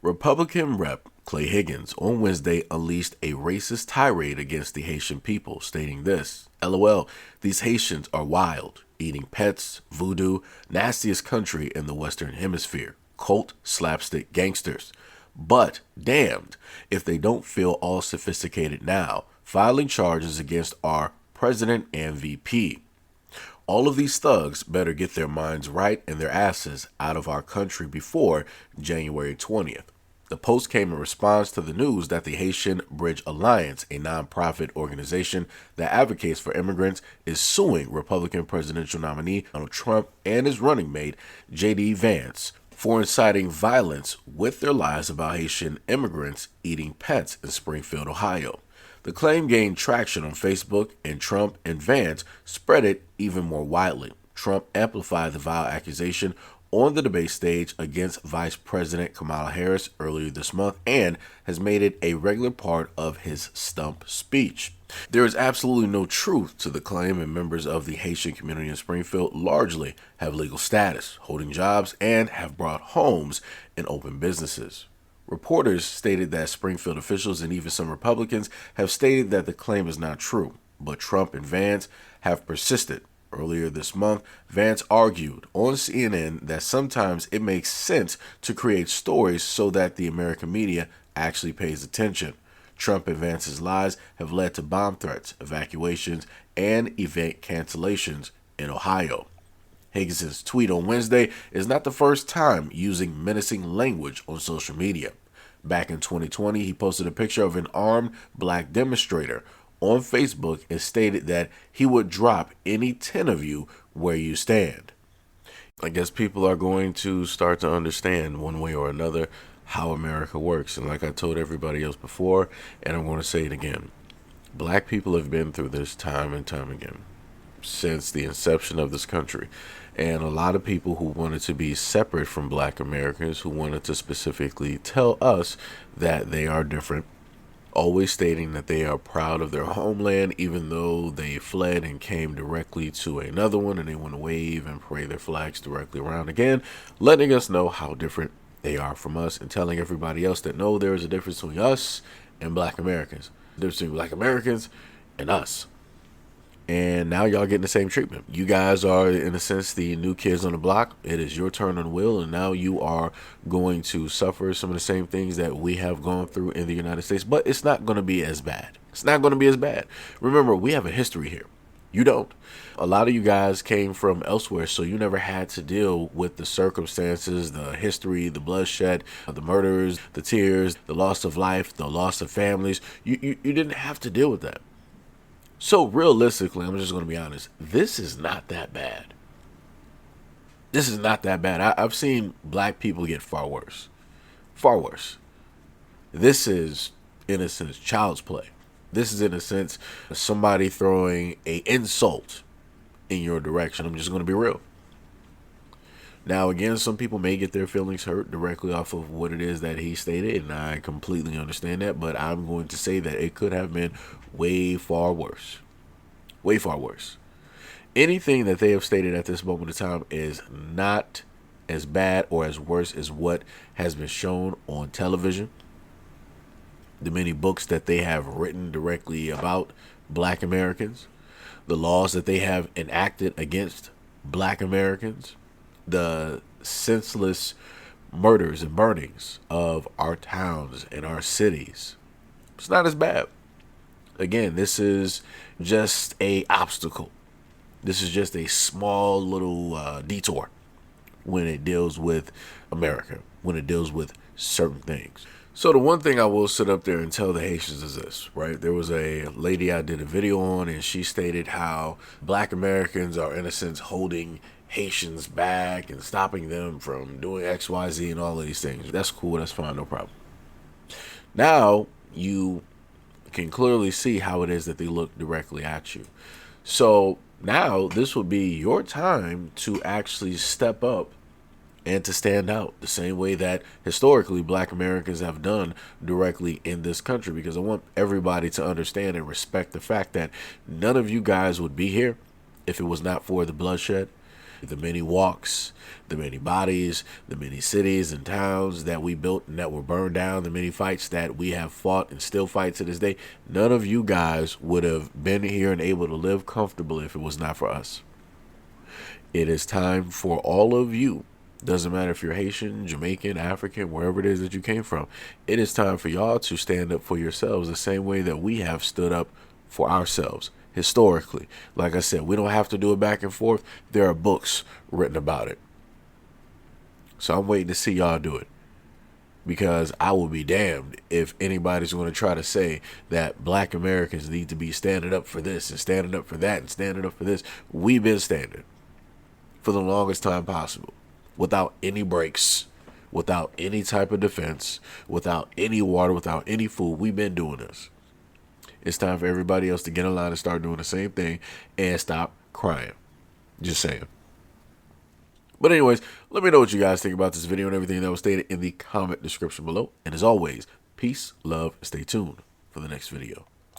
Republican Rep. Clay Higgins on Wednesday unleashed a racist tirade against the Haitian people, stating this: LOL, these Haitians are wild, eating pets, voodoo, nastiest country in the Western Hemisphere, cult slapstick gangsters. But damned if they don't feel all sophisticated now, filing charges against our president and VP. All of these thugs better get their minds right and their asses out of our country before January 20th. The post came in response to the news that the Haitian Bridge Alliance, a nonprofit organization that advocates for immigrants, is suing Republican presidential nominee Donald Trump and his running mate, J.D. Vance, for inciting violence with their lies about Haitian immigrants eating pets in Springfield, Ohio. The claim gained traction on Facebook, and Trump and Vance spread it even more widely. Trump amplified the vile accusation on the debate stage against Vice President Kamala Harris earlier this month and has made it a regular part of his stump speech. There is absolutely no truth to the claim, and members of the Haitian community in Springfield largely have legal status, holding jobs, and have brought homes and open businesses. Reporters stated that Springfield officials and even some Republicans have stated that the claim is not true, but Trump and Vance have persisted. Earlier this month, Vance argued on CNN that sometimes it makes sense to create stories so that the American media actually pays attention. Trump and Vance's lies have led to bomb threats, evacuations, and event cancellations in Ohio. Higgins' tweet on Wednesday is not the first time using menacing language on social media. Back in 2020, he posted a picture of an armed black demonstrator on Facebook and stated that he would drop any 10 of you where you stand. I guess people are going to start to understand one way or another how America works. And like I told everybody else before, and I'm going to say it again, black people have been through this time and time again since the inception of this country. And a lot of people who wanted to be separate from black Americans, who wanted to specifically tell us that they are different, always stating that they are proud of their homeland, even though they fled and came directly to another one and they want to wave and parade their flags directly around again, letting us know how different they are from us and telling everybody else that no, there is a difference between us and black Americans, the difference between black Americans and us. And now y'all getting the same treatment. You guys are, in a sense, the new kids on the block. It is your turn on the wheel, and now you are going to suffer some of the same things that we have gone through in the United States. But it's not going to be as bad. It's not going to be as bad. Remember, we have a history here. You don't. A lot of you guys came from elsewhere, so you never had to deal with the circumstances, the history, the bloodshed, the murders, the tears, the loss of life, the loss of families. You didn't have to deal with that. So realistically, I'm just going to be honest, this is not that bad. This is not that bad. I've seen black people get far worse. Far worse. This is, in a sense, child's play. This is, in a sense, somebody throwing an insult in your direction. I'm just going to be real. Now, again, some people may get their feelings hurt directly off of what it is that he stated, and I completely understand that, but I'm going to say that it could have been way far worse. Way far worse. Anything that they have stated at this moment in time is not as bad or as worse as what has been shown on television. The many books that they have written directly about black Americans, the laws that they have enacted against black Americans, the senseless murders and burnings of our towns and our cities. It's not as bad. Again, this is just a obstacle. This is just a small little detour when it deals with America, when it deals with certain things. So the one thing I will sit up there and tell the Haitians is this, right? There was a lady I did a video on, and she stated how black Americans are, in a sense, holding Haitians back and stopping them from doing X, Y, Z and all of these things. That's cool. That's fine. No problem. Now you can clearly see how it is that they look directly at you. So now this would be your time to actually step up and to stand out the same way that historically black Americans have done directly in this country, because I want everybody to understand and respect the fact that none of you guys would be here if it was not for the bloodshed. The many walks, the many bodies, the many cities and towns that we built and that were burned down, the many fights that we have fought and still fight to this day, none of you guys would have been here and able to live comfortably if it was not for us. It is time for all of you, doesn't matter if you're Haitian, Jamaican, African, wherever it is that you came from, it is time for y'all to stand up for yourselves the same way that we have stood up for ourselves. Historically, like I said, we don't have to do it back and forth. There are books written about it. So I'm waiting to see y'all do it, because I will be damned if anybody's going to try to say that black Americans need to be standing up for this and standing up for that and standing up for this. We've been standing for the longest time possible, without any breaks, without any type of defense, without any water, without any food. We've been doing this. It's time for everybody else to get in line and start doing the same thing and stop crying. Just saying. But anyways, let me know what you guys think about this video and everything that was stated in the comment description below. And as always, peace, love, stay tuned for the next video.